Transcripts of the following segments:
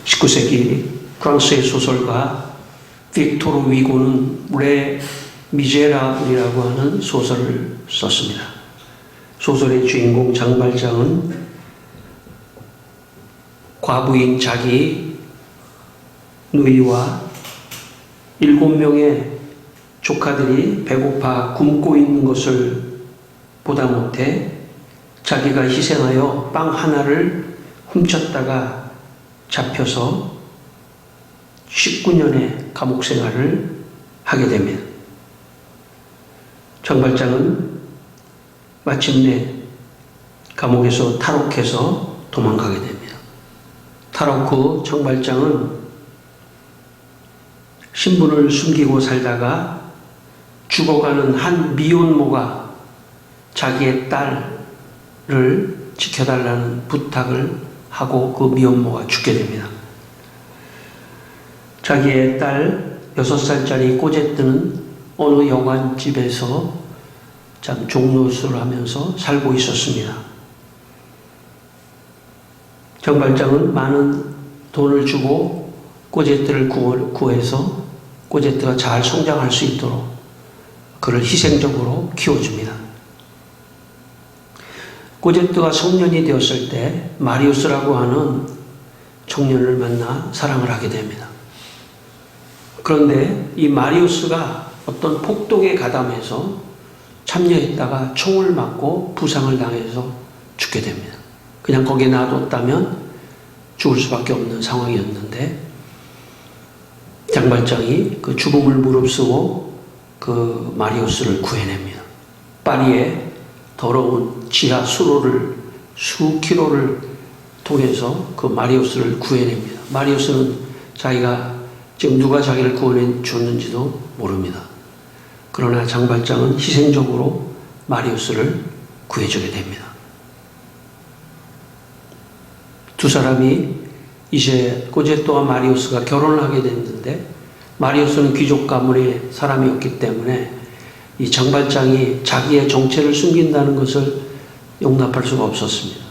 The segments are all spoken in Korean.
19세기 프랑스의 소설가 빅토르 위고는 레 미제라블이라고 하는 소설을 썼습니다. 소설의 주인공 장발장은 과부인 자기 누이와 7명의 조카들이 배고파 굶고 있는 것을 보다 못해 자기가 희생하여 빵 하나를 훔쳤다가 잡혀서 19년의 감옥 생활을 하게 됩니다. 장발장은 마침내 감옥에서 탈옥해서 도망가게 됩니다. 탈옥 후 장발장은 신분을 숨기고 살다가 죽어가는 한 미혼모가 자기의 딸을 지켜달라는 부탁을 하고 그 미혼모가 죽게 됩니다. 자기의 딸 6살짜리 꼬제뜨는 어느 여관집에서 참 종로수를 하면서 살고 있었습니다. 장발장은 많은 돈을 주고 꼬제뜨를 구해서 꼬제뜨가 잘 성장할 수 있도록 그를 희생적으로 키워줍니다. 꼬제뜨가 성년이 되었을 때 마리우스라고 하는 청년을 만나 사랑을 하게 됩니다. 그런데 이 마리우스가 어떤 폭독에 가담해서 참여했다가 총을 맞고 부상을 당해서 죽게 됩니다. 그냥 거기에 놔뒀다면 죽을 수밖에 없는 상황이었는데 장발장이 그 죽음을 무릅쓰고 그 마리우스를 구해냅니다. 파리의 더러운 지하 수로를 수킬로를 통해서 그 마리우스를 구해냅니다. 마리우스는 자기가 지금 누가 자기를 구원해 줬는지도 모릅니다. 그러나 장발장은 희생적으로 마리우스를 구해주게 됩니다. 두 사람이 이제 꼬제또와 마리우스가 결혼을 하게 됐는데 마리우스는 귀족 가문의 사람이었기 때문에 이 장발장이 자기의 정체를 숨긴다는 것을 용납할 수가 없었습니다.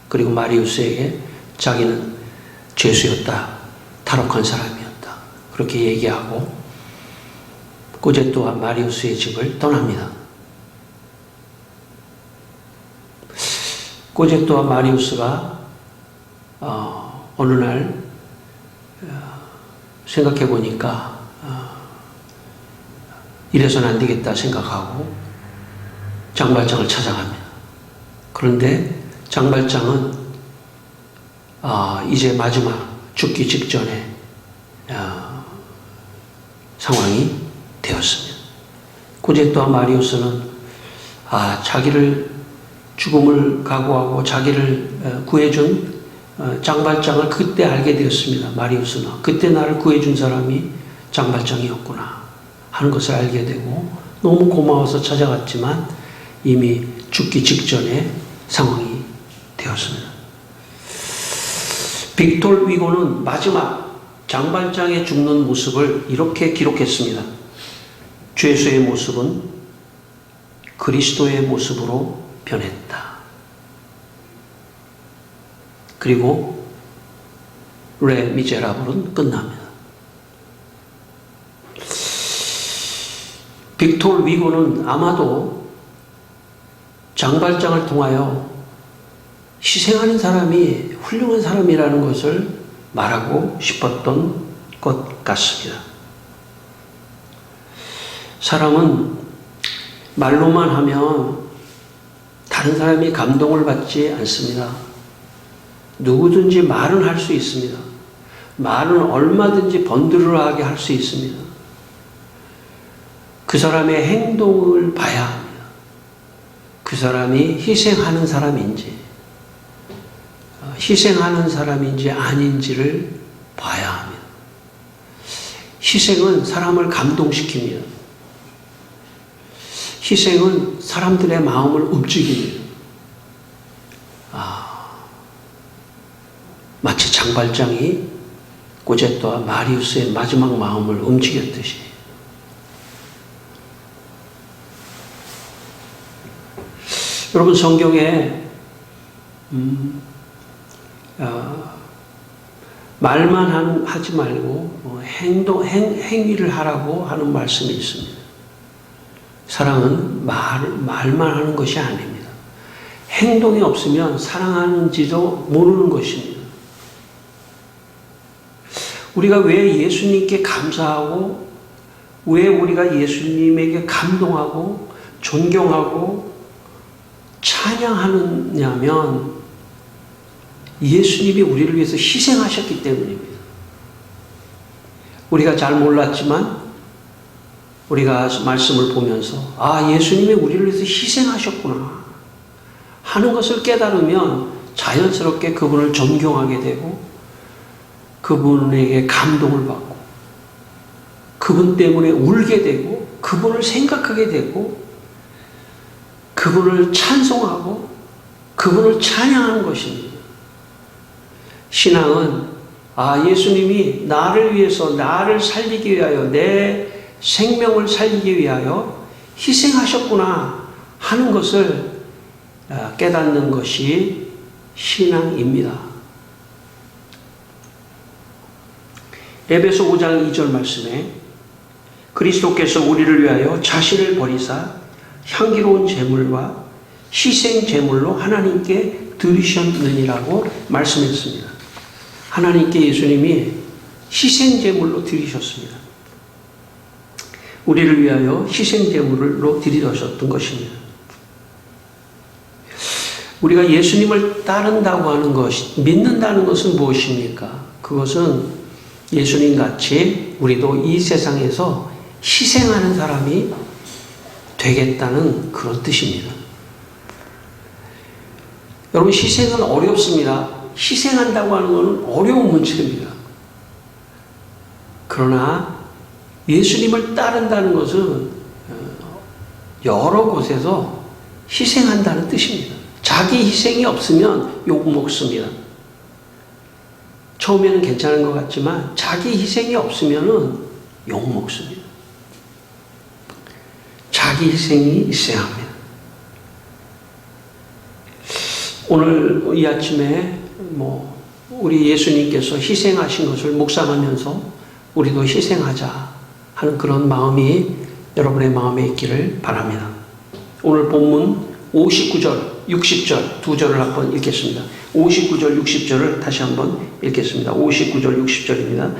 그리고 마리우스에게 자기는 죄수였다, 탈옥한 사람이었다 그렇게 얘기하고 꼬제또와 마리우스의 집을 떠납니다. 꼬제또와 마리우스가 어느 날 생각해 보니까 이래서는 안 되겠다 생각하고 장발장을 찾아갑니다. 그런데 장발장은 이제 마지막 죽기 직전에 상황이 되었습니다. 꼬제또와 마리우스는 자기를 죽음을 각오하고 자기를 구해준 장발장을 그때 알게 되었습니다. 마리우스는 그때 나를 구해준 사람이 장발장이었구나 하는 것을 알게 되고 너무 고마워서 찾아갔지만 이미 죽기 직전의 상황이 되었습니다. 빅토르 위고는 마지막 장발장의 죽는 모습을 이렇게 기록했습니다. 죄수의 모습은 그리스도의 모습으로 변했다. 그리고 레 미제라블은 끝납니다. 빅토르 위고는 아마도 장발장을 통하여 희생하는 사람이 훌륭한 사람이라는 것을 말하고 싶었던 것 같습니다. 사람은 말로만 하면 다른 사람이 감동을 받지 않습니다. 누구든지 말은 할 수 있습니다. 말은 얼마든지 번드르르하게 할 수 있습니다. 그 사람의 행동을 봐야 합니다. 그 사람이 희생하는 사람인지 아닌지를 봐야 합니다. 희생은 사람을 감동시킵니다. 희생은 사람들의 마음을 움직입니다. 마치 장발장이 꼬제또와 마리우스의 마지막 마음을 움직였듯이 여러분 성경에 말만 하지 말고 행위를 하라고 하는 말씀이 있습니다. 사랑은 말만 하는 것이 아닙니다. 행동이 없으면 사랑하는지도 모르는 것입니다. 우리가 왜 예수님께 감사하고 왜 우리가 예수님에게 감동하고 존경하고 찬양하느냐면 예수님이 우리를 위해서 희생하셨기 때문입니다. 우리가 잘 몰랐지만 우리가 말씀을 보면서 예수님이 우리를 위해서 희생하셨구나 하는 것을 깨달으면 자연스럽게 그분을 존경하게 되고 그분에게 감동을 받고 그분 때문에 울게 되고 그분을 생각하게 되고 그분을 찬송하고 그분을 찬양하는 것입니다. 신앙은 예수님이 나를 위해서 나를 살리기 위하여 내 생명을 살리기 위하여 희생하셨구나 하는 것을 깨닫는 것이 신앙입니다. 에베소 5장 2절 말씀에 그리스도께서 우리를 위하여 자신을 버리사 향기로운 제물과 희생 제물로 하나님께 드리셨느니라고 말씀했습니다. 하나님께 예수님이 희생 제물로 드리셨습니다. 우리를 위하여 희생 제물로 드리셨던 것입니다. 우리가 예수님을 따른다고 하는 것, 믿는다는 것은 무엇입니까? 그것은 예수님 같이 우리도 이 세상에서 희생하는 사람이 되겠다는 그런 뜻입니다. 여러분, 희생은 어렵습니다. 희생한다고 하는 것은 어려운 문제입니다. 그러나 예수님을 따른다는 것은 여러 곳에서 희생한다는 뜻입니다. 자기 희생이 없으면 욕먹습니다. 처음에는 괜찮은 것 같지만 자기 희생이 없으면 욕먹습니다. 자기 희생이 있어야 합니다. 오늘 이 아침에 우리 예수님께서 희생하신 것을 묵상하면서 우리도 희생하자 하는 그런 마음이 여러분의 마음에 있기를 바랍니다. 오늘 본문 59절, 60절 두 절을 한번 읽겠습니다. 59절, 60절을 다시 한번 읽겠습니다. 59절, 60절입니다.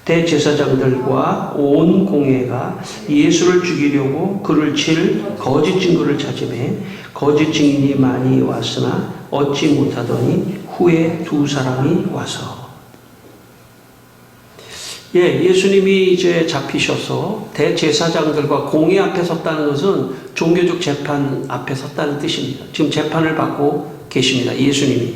대제사장들과 온 공회가 예수를 죽이려고 그를 칠 거짓 증거를 찾으매 거짓 증인이 많이 왔으나 얻지 못하더니 후에 두 사람이 와서 예수님이 이제 잡히셔서 대제사장들과 공회 앞에 섰다는 것은 종교적 재판 앞에 섰다는 뜻입니다. 지금 재판을 받고 계십니다. 예수님이.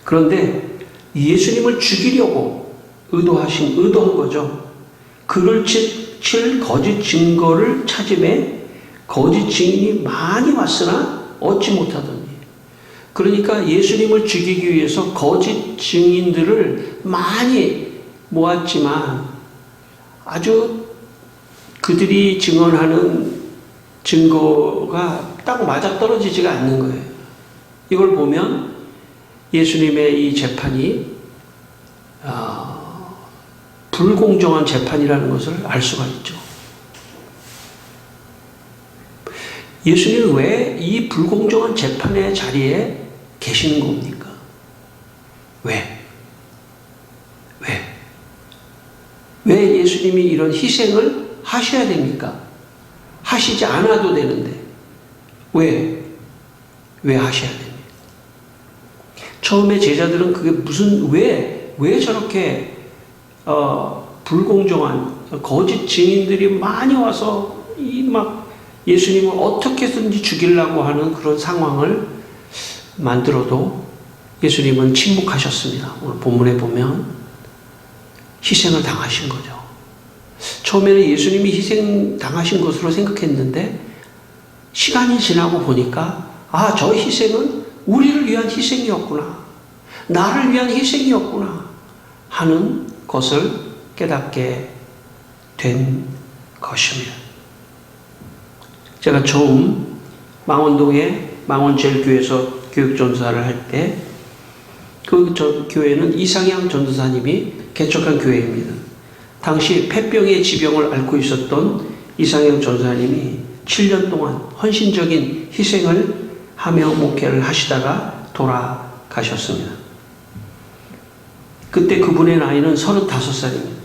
그런데 예수님을 죽이려고 의도한 거죠. 그를 칠 거짓 증거를 찾음에 거짓 증인이 많이 왔으나 얻지 못하더니. 그러니까 예수님을 죽이기 위해서 거짓 증인들을 많이 모았지만 아주 그들이 증언하는 증거가 딱 맞아떨어지지가 않는 거예요. 이걸 보면 예수님의 이 재판이 불공정한 재판이라는 것을 알 수가 있죠. 예수님은 왜 이 불공정한 재판의 자리에 계시는 겁니까? 왜 예수님이 이런 희생을 하셔야 됩니까? 하시지 않아도 되는데 왜 하셔야 됩니까? 처음에 제자들은 그게 왜 저렇게 불공정한 거짓 증인들이 많이 와서 예수님을 어떻게든지 죽이려고 하는 그런 상황을 만들어도 예수님은 침묵하셨습니다. 오늘 본문에 보면 희생을 당하신 거죠. 처음에는 예수님이 희생 당하신 것으로 생각했는데 시간이 지나고 보니까 저 희생은 우리를 위한 희생이었구나. 나를 위한 희생이었구나 하는 것을 깨닫게 된 것입니다. 제가 처음 망원동의 망원제일교회에서 교육전사를 할 때 저 교회는 이상향 전도사님이 개척한 교회입니다. 당시 폐병의 지병을 앓고 있었던 이상향 전도사님이 7년 동안 헌신적인 희생을 하며 목회를 하시다가 돌아가셨습니다. 그때 그분의 나이는 35살입니다.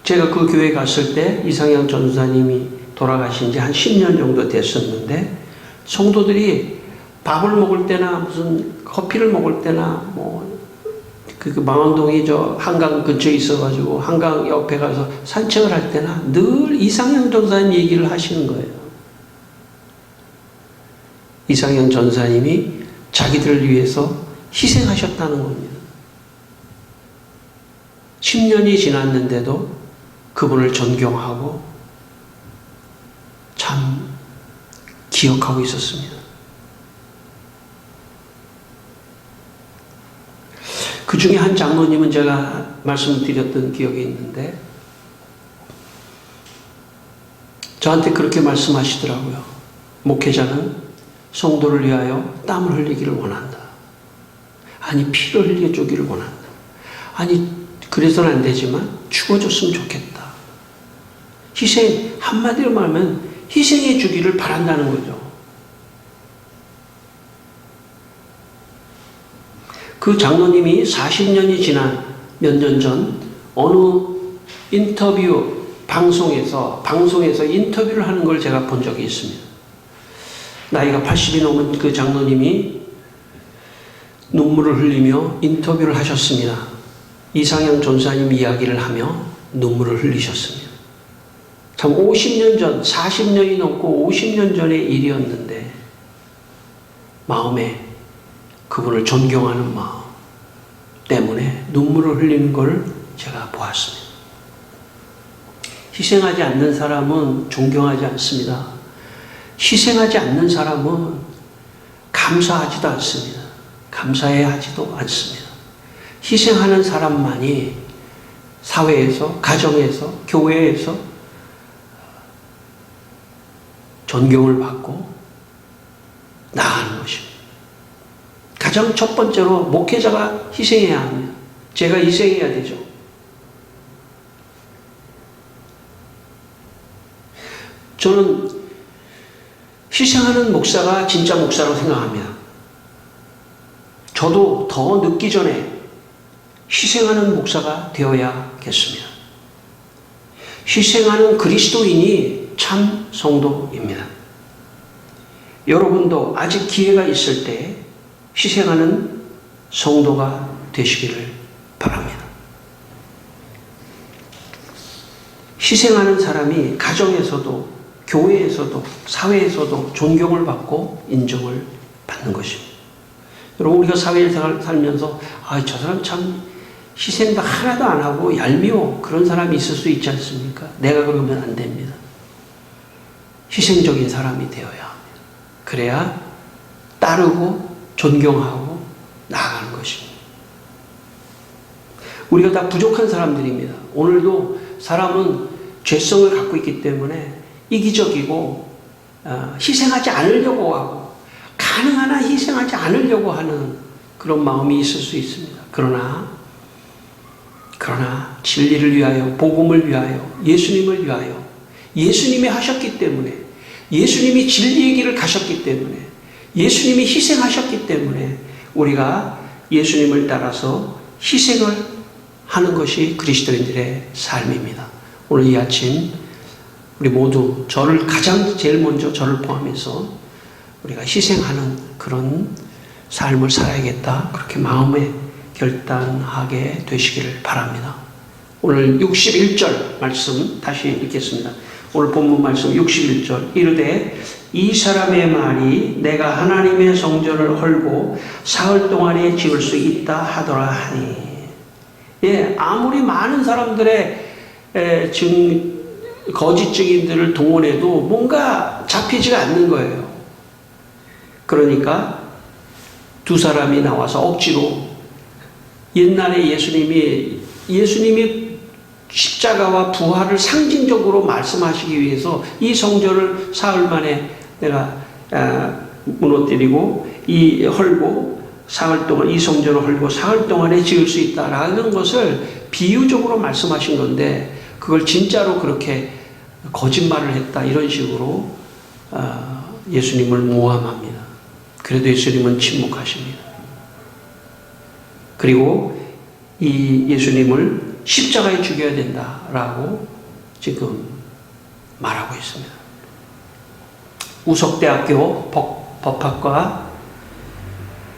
제가 그 교회 갔을 때 이상향 전도사님이 돌아가신 지 한 10년 정도 됐었는데, 성도들이 밥을 먹을 때나 무슨 커피를 먹을 때나 그 망원동이 저 한강 근처에 있어가지고 한강 옆에 가서 산책을 할 때나 늘 이상향 전도사님 얘기를 하시는 거예요. 이상향 전도사님이 자기들을 위해서 희생하셨다는 겁니다. 10년이 지났는데도 그분을 존경하고 참 기억하고 있었습니다. 그 중에 한 장로님은 제가 말씀드렸던 기억이 있는데, 저한테 그렇게 말씀하시더라고요. 목회자는 성도를 위하여 땀을 흘리기를 원한다. 아니, 피를 흘려주기를 원한다. 아니, 그래서는 안 되지만 죽어줬으면 좋겠다. 희생, 한마디로 말하면 희생해 주기를 바란다는 거죠. 그 장로님이 40년이 지난 몇 년 전 어느 인터뷰 방송에서 인터뷰를 하는 걸 제가 본 적이 있습니다. 나이가 80이 넘은 그 장로님이 눈물을 흘리며 인터뷰를 하셨습니다. 이상향 전도사님 이야기를 하며 눈물을 흘리셨습니다. 참 50년 전, 40년이 넘고 50년 전의 일이었는데 마음에 그분을 존경하는 마음 때문에 눈물을 흘리는 걸 제가 보았습니다. 희생하지 않는 사람은 존경하지 않습니다. 희생하지 않는 사람은 감사하지도 않습니다. 감사해야 하지도 않습니다. 희생하는 사람만이 사회에서, 가정에서, 교회에서 존경을 받고 나아가는 것입니다. 가장 첫 번째로 목회자가 희생해야 합니다. 제가 희생해야 되죠. 저는 희생하는 목사가 진짜 목사라고 생각합니다. 저도 더 늦기 전에 희생하는 목사가 되어야겠습니다. 희생하는 그리스도인이 참 성도입니다. 여러분도 아직 기회가 있을 때 희생하는 성도가 되시기를 바랍니다. 희생하는 사람이 가정에서도 교회에서도 사회에서도 존경을 받고 인정을 받는 것입니다. 여러분, 우리가 사회를 살면서 저 사람 참 희생도 하나도 안 하고 얄미워, 그런 사람이 있을 수 있지 않습니까? 내가 그러면 안 됩니다. 희생적인 사람이 되어야 합니다. 그래야 따르고 존경하고 나아가는 것입니다. 우리가 다 부족한 사람들입니다. 오늘도 사람은 죄성을 갖고 있기 때문에 이기적이고 희생하지 않으려고 하고 가능한 한 희생하지 않으려고 하는 그런 마음이 있을 수 있습니다. 그러나 진리를 위하여, 복음을 위하여, 예수님을 위하여, 예수님이 하셨기 때문에, 예수님이 진리의 길을 가셨기 때문에, 예수님이 희생하셨기 때문에 우리가 예수님을 따라서 희생을 하는 것이 그리스도인들의 삶입니다. 오늘 이 아침 우리 모두 제일 먼저 저를 포함해서 우리가 희생하는 그런 삶을 살아야겠다, 그렇게 마음에 결단하게 되시기를 바랍니다. 오늘 61절 말씀 다시 읽겠습니다. 오늘 본문 말씀 61절. 이르되 이 사람의 말이 내가 하나님의 성전을 헐고 사흘 동안에 지을 수 있다 하더라 하니. 예, 아무리 많은 사람들의 거짓 증인들을 동원해도 뭔가 잡히지가 않는 거예요. 그러니까 두 사람이 나와서 억지로, 옛날에 예수님이 십자가와 부활을 상징적으로 말씀하시기 위해서 이 성전을 사흘 만에 내가 무너뜨리고 헐고 사흘 동안 이 성전을 헐고 사흘 동안에 지을 수 있다라는 것을 비유적으로 말씀하신 건데 그걸 진짜로 그렇게 거짓말을 했다 이런 식으로 예수님을 모함합니다. 그래도 예수님은 침묵하십니다. 그리고 이 예수님을 십자가에 죽여야 된다라고 지금 말하고 있습니다. 우석대학교 법학과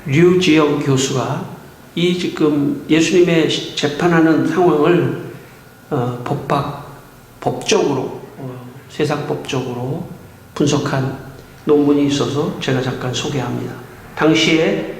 류지영 교수가 이 지금 예수님의 재판하는 상황을 법적으로 세상 법적으로 분석한 논문이 있어서 제가 잠깐 소개합니다. 당시에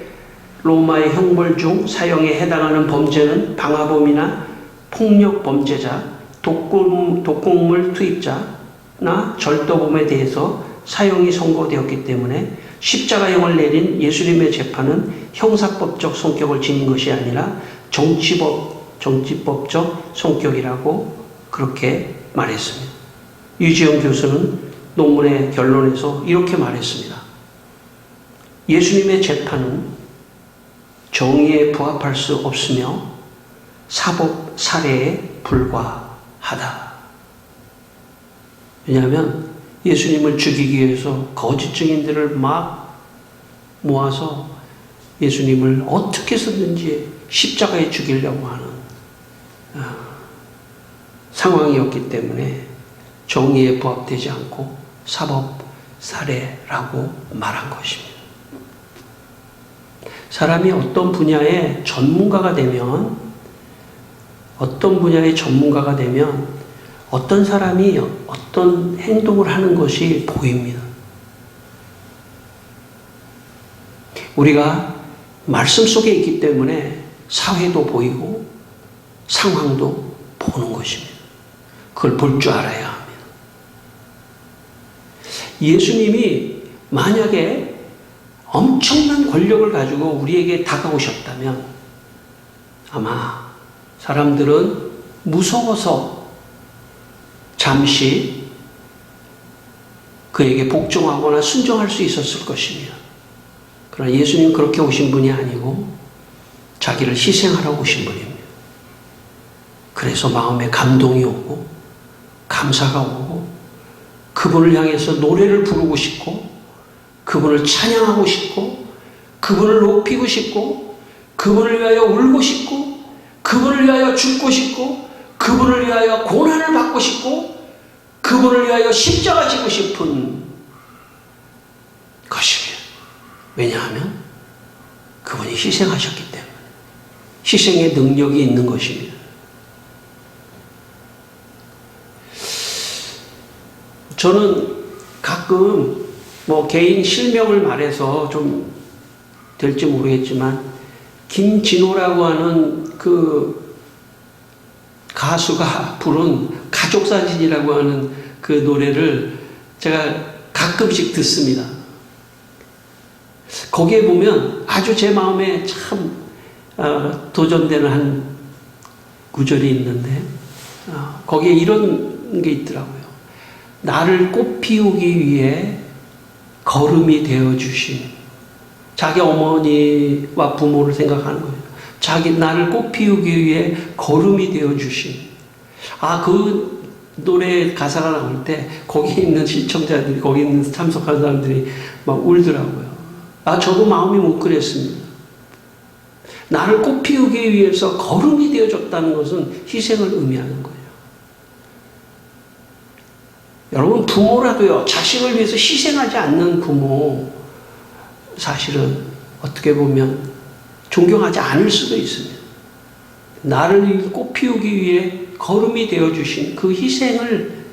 로마의 형벌 중 사형에 해당하는 범죄는 방화범이나 폭력 범죄자, 독극물 투입자나 절도범에 대해서 사형이 선고되었기 때문에 십자가형을 내린 예수님의 재판은 형사법적 성격을 지닌 것이 아니라 정치법적 성격이라고 그렇게 말했습니다. 유지영 교수는 논문의 결론에서 이렇게 말했습니다. 예수님의 재판은 정의에 부합할 수 없으며 사법 사례에 불과하다. 왜냐하면 예수님을 죽이기 위해서 거짓 증인들을 막 모아서 예수님을 어떻게 해서든지 십자가에 죽이려고 하는 상황이었기 때문에 정의에 부합되지 않고 사법 사례라고 말한 것입니다. 사람이 어떤 분야의 전문가가 되면 어떤 사람이 어떤 행동을 하는 것이 보입니다. 우리가 말씀 속에 있기 때문에 사회도 보이고 상황도 보는 것입니다. 그걸 볼 줄 알아야 합니다. 예수님이 만약에 엄청난 권력을 가지고 우리에게 다가오셨다면 아마 사람들은 무서워서 잠시 그에게 복종하거나 순종할 수 있었을 것입니다. 그러나 예수님은 그렇게 오신 분이 아니고 자기를 희생하러 오신 분입니다. 그래서 마음에 감동이 오고 감사가 오고 그분을 향해서 노래를 부르고 싶고 그분을 찬양하고 싶고 그분을 높이고 싶고 그분을 위하여 울고 싶고 그분을 위하여 죽고 싶고 그분을 위하여 고난을 받고 싶고 그분을 위하여 십자가 지고 싶은 것입니다. 왜냐하면 그분이 희생하셨기 때문에 희생의 능력이 있는 것입니다. 저는 가끔 개인 실명을 말해서 좀 될지 모르겠지만 김진호라고 하는 그 가수가 부른 가족사진이라고 하는 그 노래를 제가 가끔씩 듣습니다. 거기에 보면 아주 제 마음에 참 도전되는 한 구절이 있는데 거기에 이런 게 있더라고요. 나를 꽃피우기 위해 거름이 되어주신, 자기 어머니와 부모를 생각하는 거예요. 나를 꽃피우기 위해 거름이 되어주신. 그 노래 가사가 나올 때 거기 있는 시청자들이, 거기 있는 참석한 사람들이 막 울더라고요. 저도 마음이 뭉클했습니다. 나를 꽃피우기 위해서 거름이 되어줬다는 것은 희생을 의미하는 거예요. 여러분, 부모라도요, 자식을 위해서 희생하지 않는 부모, 사실은 어떻게 보면 존경하지 않을 수도 있습니다. 나를 꽃피우기 위해 거름이 되어주신 그 희생을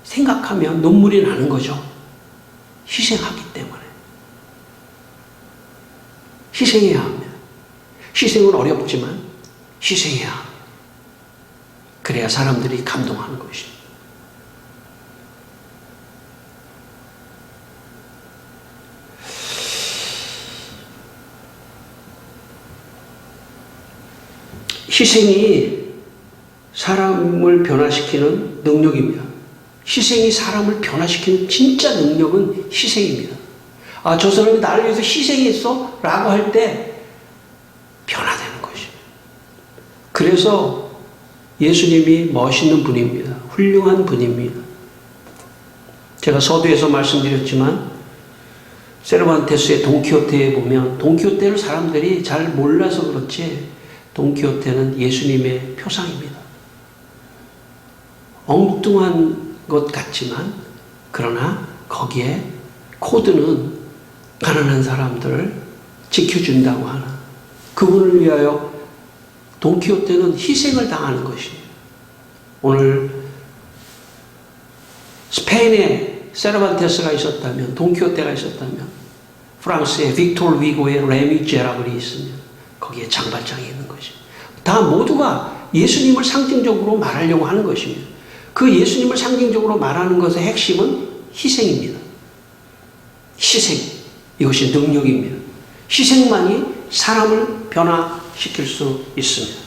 생각하면 눈물이 나는 거죠. 희생하기 때문에. 희생해야 합니다. 희생은 어렵지만 희생해야 합니다. 그래야 사람들이 감동하는 것입니다. 희생이 사람을 변화시키는 능력입니다. 희생이 사람을 변화시키는 진짜 능력은 희생입니다. 저 사람이 나를 위해서 희생했어? 라고 할 때 변화되는 것입니다. 그래서 예수님이 멋있는 분입니다. 훌륭한 분입니다. 제가 서두에서 말씀드렸지만 세르반테스의 돈키호테에 보면 돈키호테를 사람들이 잘 몰라서 그렇지 돈키호테는 예수님의 표상입니다. 엉뚱한 것 같지만 그러나 거기에 코드는 가난한 사람들을 지켜준다고 하는 그분을 위하여 돈키호테는 희생을 당하는 것입니다. 오늘 스페인에 세르반테스가 있었다면 돈키호테가 있었다면 프랑스의 빅토르 위고의 레미제라블이 있으면 거기에 장발장이 있는 것입니다. 다 모두가 예수님을 상징적으로 말하려고 하는 것입니다. 그 예수님을 상징적으로 말하는 것의 핵심은 희생입니다. 희생. 이것이 능력입니다. 희생만이 사람을 변화시킬 수 있습니다.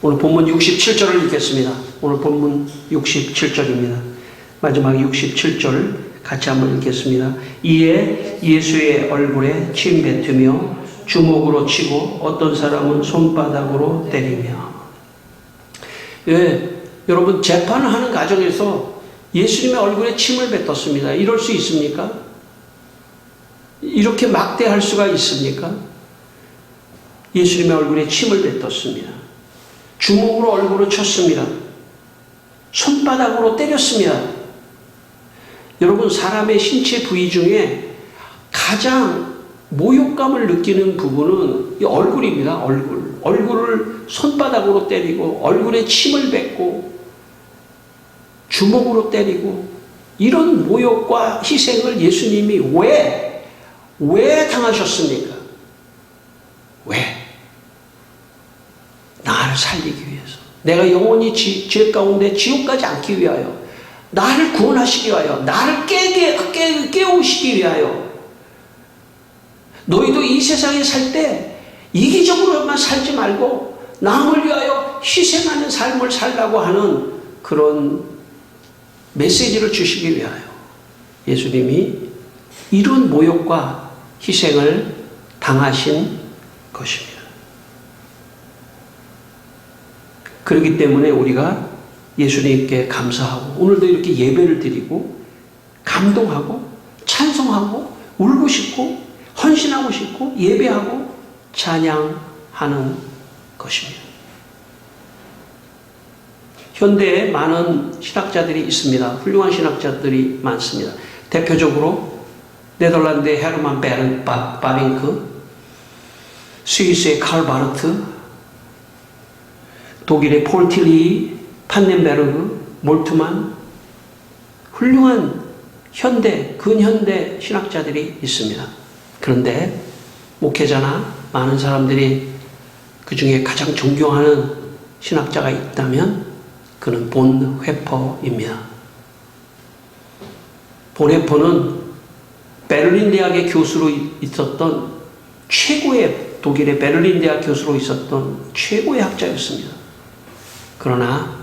오늘 본문 67절을 읽겠습니다. 오늘 본문 67절입니다. 마지막 67절을 같이 한번 읽겠습니다. 이에 예수의 얼굴에 침 뱉으며 주먹으로 치고 어떤 사람은 손바닥으로 때리며. 예, 여러분 재판을 하는 과정에서 예수님의 얼굴에 침을 뱉었습니다. 이럴 수 있습니까? 이렇게 막대할 수가 있습니까? 예수님의 얼굴에 침을 뱉었습니다. 주먹으로 얼굴을 쳤습니다. 손바닥으로 때렸습니다. 여러분 사람의 신체 부위 중에 가장 모욕감을 느끼는 부분은 이 얼굴입니다. 얼굴을 손바닥으로 때리고 얼굴에 침을 뱉고 주먹으로 때리고 이런 모욕과 희생을 예수님이 왜 당하셨습니까? 왜? 나를 살리기 위해서. 내가 영원히 죄 가운데 지옥까지 않기 위하여. 나를 구원하시기 위하여. 나를 깨우시기 위하여. 너희도 이 세상에 살 때 이기적으로만 살지 말고 남을 위하여 희생하는 삶을 살라고 하는 그런 메시지를 주시기 위하여 예수님이 이런 모욕과 희생을 당하신 것입니다. 그렇기 때문에 우리가 예수님께 감사하고 오늘도 이렇게 예배를 드리고 감동하고 찬송하고 울고 싶고 헌신하고 싶고 예배하고 찬양하는 것입니다. 현대에 많은 신학자들이 있습니다. 훌륭한 신학자들이 많습니다. 대표적으로 네덜란드의 헤르만 바빙크, 스위스의 칼 바르트, 독일의 폴 틸리, 판넨베르그, 몰트만, 훌륭한 근현대 신학자들이 있습니다. 그런데 목회자나 많은 사람들이 그 중에 가장 존경하는 신학자가 있다면 그는 본 회퍼입니다. 본 회퍼는 베를린 대학의 교수로 있었던 독일의 베를린 대학 교수로 있었던 최고의 학자였습니다. 그러나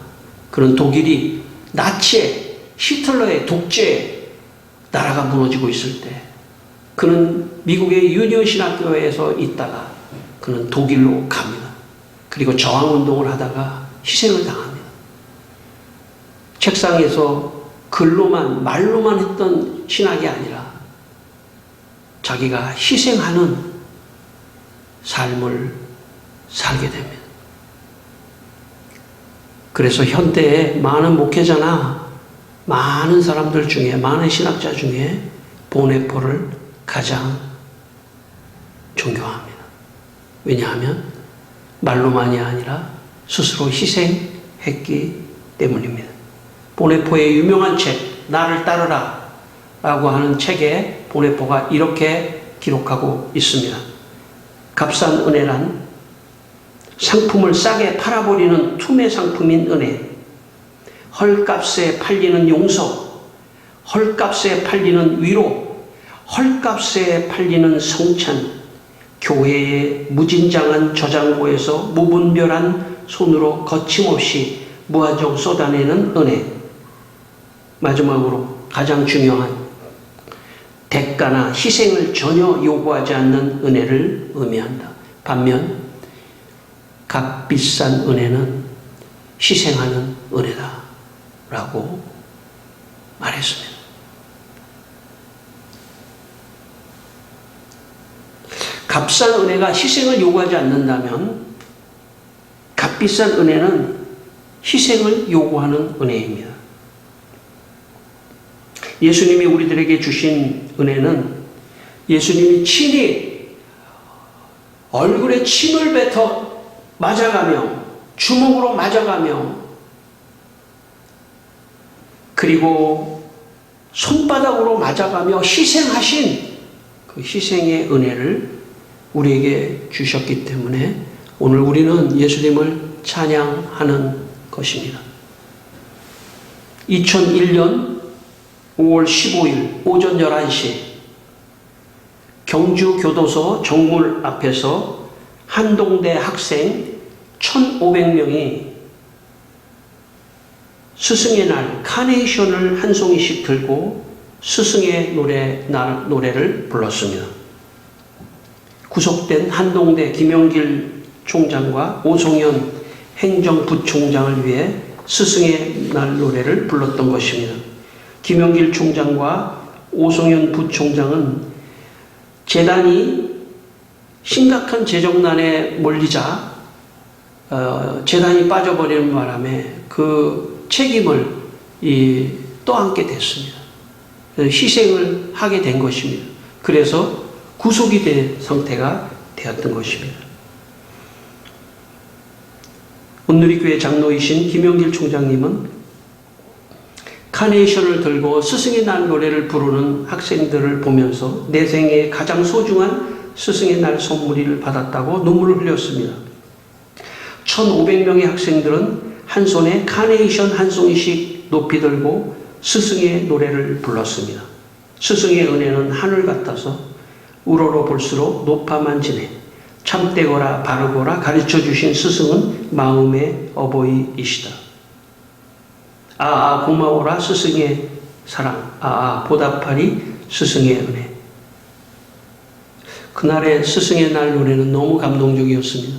그는 독일이 나치의 히틀러의 독재 나라가 무너지고 있을 때 그는 미국의 유니온 신학교에서 있다가 그는 독일로 갑니다. 그리고 저항운동을 하다가 희생을 당합니다. 책상에서 말로만 했던 신학이 아니라 자기가 희생하는 삶을 살게 됩니다. 그래서 현대에 많은 목회자나 많은 사람들 중에, 많은 신학자 중에 보네포를 가장 존경합니다. 왜냐하면 말로만이 아니라 스스로 희생했기 때문입니다. 보네포의 유명한 책, 나를 따르라 라고 하는 책에 보네포가 이렇게 기록하고 있습니다. 값싼 은혜란 상품을 싸게 팔아버리는 투매 상품인 은혜, 헐값에 팔리는 용서, 헐값에 팔리는 위로, 헐값에 팔리는 성찬, 교회의 무진장한 저장고에서 무분별한 손으로 거침없이 무한정 쏟아내는 은혜, 마지막으로 가장 중요한 대가나 희생을 전혀 요구하지 않는 은혜를 의미한다. 반면 값비싼 은혜는 희생하는 은혜다 라고 말했습니다. 값싼 은혜가 희생을 요구하지 않는다면 값비싼 은혜는 희생을 요구하는 은혜입니다. 예수님이 우리들에게 주신 은혜는 예수님이 친히 얼굴에 침을 뱉어 맞아가며 주먹으로 맞아가며 그리고 손바닥으로 맞아가며 희생하신 그 희생의 은혜를 우리에게 주셨기 때문에 오늘 우리는 예수님을 찬양하는 것입니다. 2001년 5월 15일 오전 11시 경주교도소 정물 앞에서 한동대 학생 1,500명이 스승의 날 카네이션을 한 송이씩 들고 스승의 노래를 불렀습니다. 구속된 한동대 김영길 총장과 오송현 행정부총장을 위해 스승의 날 노래를 불렀던 것입니다. 김영길 총장과 오송현 부총장은 재단이 심각한 재정난에 몰리자 재단이 빠져버리는 바람에 그 책임을 떠안게 됐습니다. 희생을 하게 된 것입니다. 그래서 구속이 된 상태가 되었던 것입니다. 온누리교회 장로이신 김영길 총장님은 카네이션을 들고 스승의 날 노래를 부르는 학생들을 보면서 내 생에 가장 소중한 스승의 날 선물을 받았다고 눈물을 흘렸습니다. 1,500명의 학생들은 한 손에 카네이션 한 송이씩 높이 들고 스승의 노래를 불렀습니다. 스승의 은혜는 하늘 같아서 우러러 볼수록 높아만 지네. 참되거라 바르거라 가르쳐주신 스승은 마음의 어버이이시다. 고마워라 스승의 사랑. 보답하리 스승의 은혜. 그날의 스승의 날 노래는 너무 감동적이었습니다.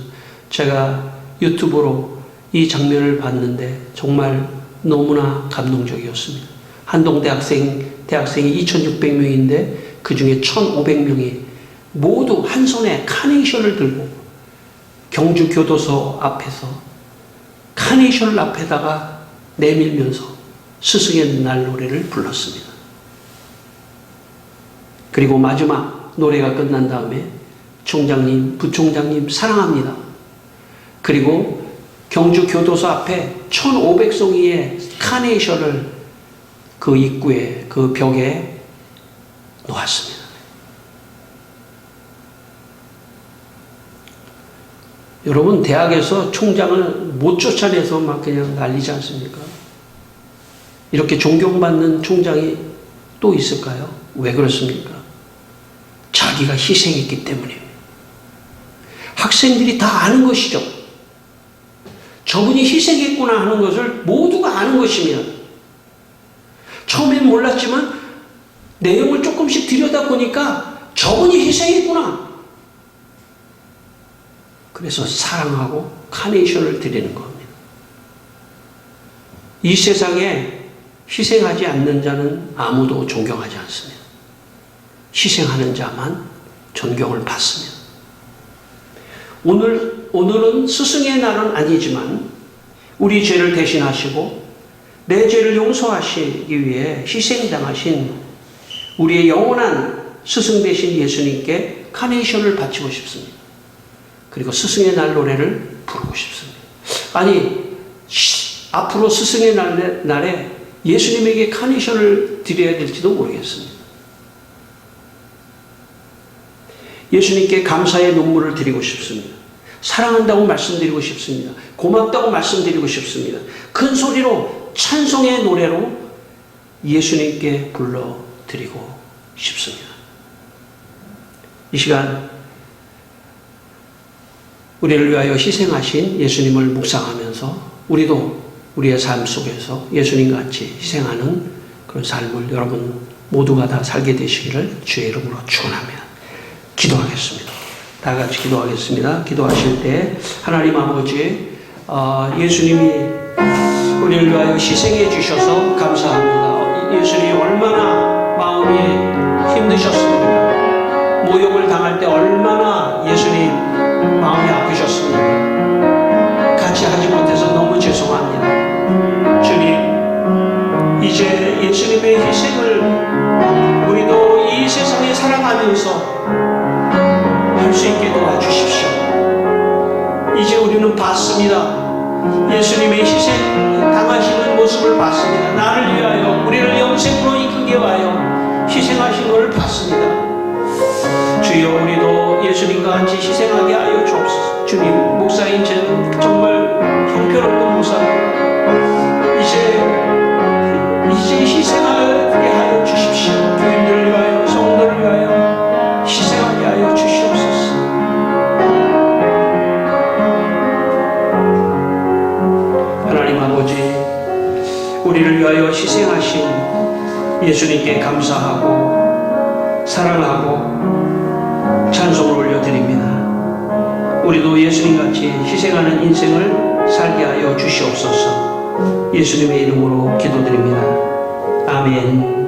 제가 유튜브로 이 장면을 봤는데 정말 너무나 감동적이었습니다. 한동대 대학생이 2,600명인데 그 중에 1,500명이 모두 한 손에 카네이션을 들고 경주교도소 앞에서 카네이션을 앞에다가 내밀면서 스승의 날 노래를 불렀습니다. 그리고 마지막 노래가 끝난 다음에 총장님, 부총장님 사랑합니다. 그리고 경주교도소 앞에 1,500송이의 카네이션을 그 입구에, 그 벽에 놓았습니다. 여러분, 대학에서 총장을 못 쫓아내서 막 그냥 난리지 않습니까? 이렇게 존경받는 총장이 또 있을까요? 왜 그렇습니까? 자기가 희생했기 때문입니다. 학생들이 다 아는 것이죠. 저분이 희생했구나 하는 것을 모두가 아는 것입니다. 처음엔 몰랐지만 내용을 조금씩 들여다보니까 저분이 희생했구나. 그래서 사랑하고 카네이션을 드리는 겁니다. 이 세상에 희생하지 않는 자는 아무도 존경하지 않습니다. 희생하는 자만 존경을 받습니다. 오늘은 스승의 날은 아니지만 우리 죄를 대신하시고 내 죄를 용서하시기 위해 희생당하신 우리의 영원한 스승 되신 예수님께 카네이션을 바치고 싶습니다. 그리고 스승의 날 노래를 부르고 싶습니다. 아니, 앞으로 스승의 날에 예수님에게 카네이션을 드려야 될지도 모르겠습니다. 예수님께 감사의 눈물을 드리고 싶습니다. 사랑한다고 말씀드리고 싶습니다. 고맙다고 말씀드리고 싶습니다. 큰 소리로 찬송의 노래로 예수님께 불러드리고 싶습니다. 이 시간 우리를 위하여 희생하신 예수님을 묵상하면서 우리도 우리의 삶 속에서 예수님같이 희생하는 그런 삶을 여러분 모두가 다 살게 되시기를 주의 이름으로 축원하며 기도하겠습니다. 다 같이 기도하겠습니다. 기도하실 때 하나님 아버지, 예수님이 우리를 위하여 희생해 주셔서 감사합니다. 예수님이 얼마나 마음이 힘드셨습니까? 모욕을 당할 때 얼마나 예수님 마음이 아프셨습니까? 같이 하지 못해서 너무 죄송합니다. 주님, 이제 예수님의 희생을 우리도 이 세상에 살아가면서 할 수 있게 도와주십시오. 이제 우리는 봤습니다. 예수님의 희생 당하시는 모습을 봤습니다. 나를 위하여 우리를 영생으로 이끌게 하여 희생하신 것을 봤습니다. 주여, 우리도 예수님과 같이 희생하게 하여 주옵소서. 주님, 목사인 저는 정말 형편없는 목사입니다. 이제 희생하게 하여 주십시오. 교인들을 위하여, 성도를 위하여 희생하게 하여 주시옵소서. 하나님 아버지, 우리를 위하여 희생하신 예수님께 감사하고 사랑하고 찬송을 올려드립니다. 우리도 예수님같이 희생하는 인생을 살게 하여 주시옵소서. 예수님의 이름으로 기도드립니다. 아멘.